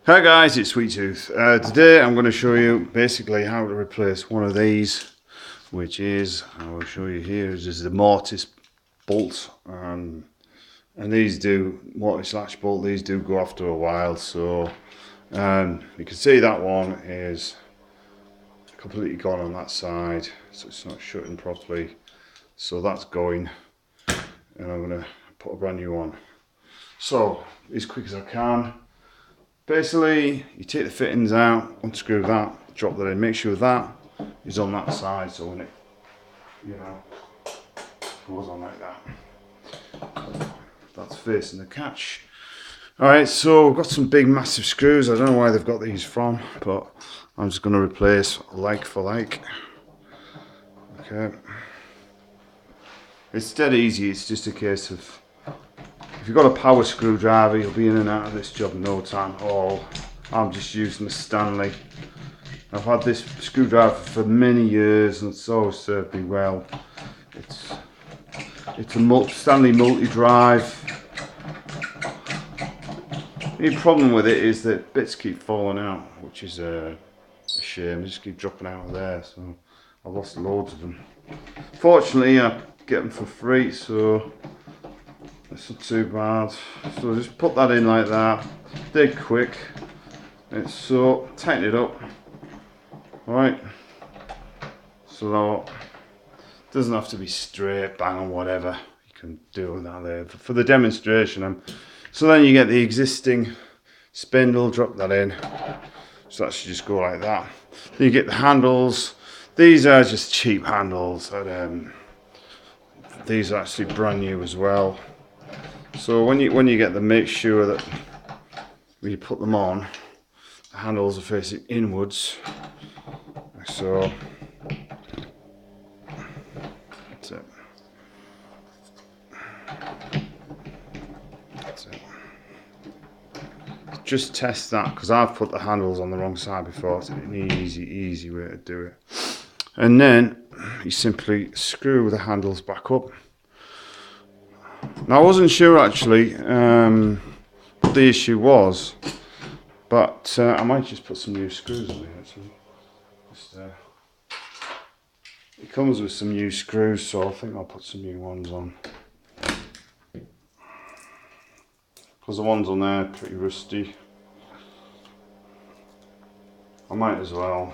Hi guys, it's Sweet Tooth. Today I'm going to show you basically how to replace one of these, which is, I will show you here, is the mortice bolt, and these do, mortice latch bolt, these do go after a while, so you can see that one is completely gone on that side, so it's not shutting properly, so that's going, and I'm going to put a brand new one. So, as quick as I can. Basically, you take the fittings out, unscrew that, drop that in, make sure that is on that side, so when it, goes on like that, that's facing the catch. Alright, so we've got some big massive screws. I don't know where they've got these from, but I'm just going to replace like for like. Okay. It's dead easy, it's just a case of, if you've got a power screwdriver, you'll be in and out of this job in no time at all. I'm just using the Stanley. I've had this screwdriver for many years and it's always served me well. It's a Stanley multi-drive. The problem with it is that bits keep falling out, which is a shame. They just keep dropping out of there, so I've lost loads of them. Fortunately, I get them for free, so it's not too bad. So just put that in like that. They're quick. And so tighten it up. Alright. So it doesn't have to be straight, bang or whatever. You can do that there. For the demonstration, so then you get the existing spindle, drop that in. So that should just go like that. Then you get the handles. These are just cheap handles. These are actually brand new as well. So when you get them, make sure that when you put them on, the handles are facing inwards. So that's it. That's it. Just test that, because I've put the handles on the wrong side before. It's an easy way to do it. And then you simply screw the handles back up. Now I wasn't sure actually what the issue was, but I might just put some new screws on it actually. It comes with some new screws, so I think I'll put some new ones on. Because the ones on there are pretty rusty. I might as well.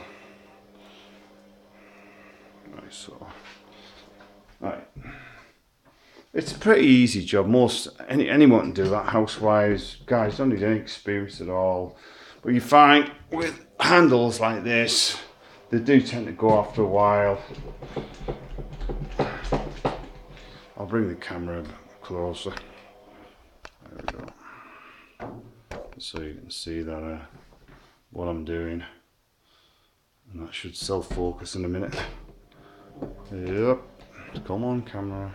Right, so. Right. It's a pretty easy job. Anyone can do that. Housewives, guys, don't need any experience at all. But you find with handles like this, they do tend to go after a while. I'll bring the camera a bit closer. There we go. So you can see that what I'm doing, and that should self-focus in a minute. Yep. Come on, camera.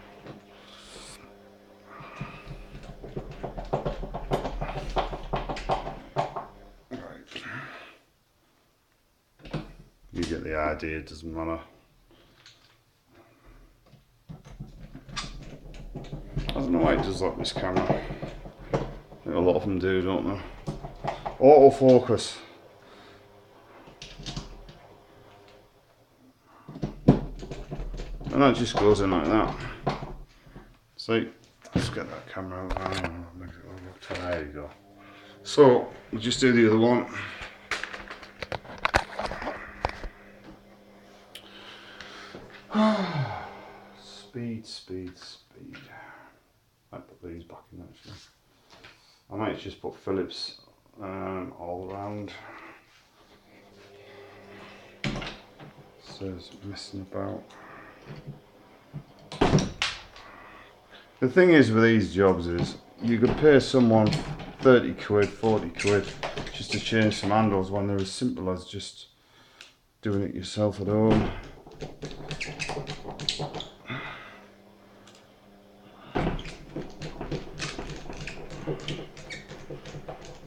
You get the idea, it doesn't matter. I don't know why it does like this camera. I think a lot of them do, don't they? Autofocus. And that just goes in like that. See, let's get that camera out. There you go. So, we'll just do the other one. Speed. I might put these back in actually. I might just put Phillips all around. So it's messing about. The thing is with these jobs is you could pay someone 30 quid, 40 quid just to change some handles when they're as simple as just doing it yourself at home.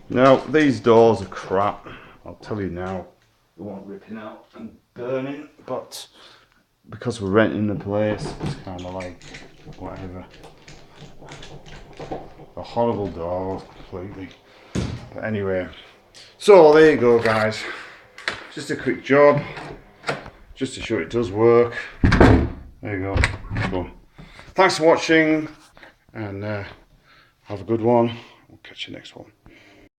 Now these doors are crap, I'll tell you now. They want ripping out and burning, but because we're renting the place, it's kind of like whatever. A horrible door completely. But anyway, So there you go, guys. Just a quick job, just to show it does work. There you go. So, thanks for watching, and have a good one. We'll catch you next one.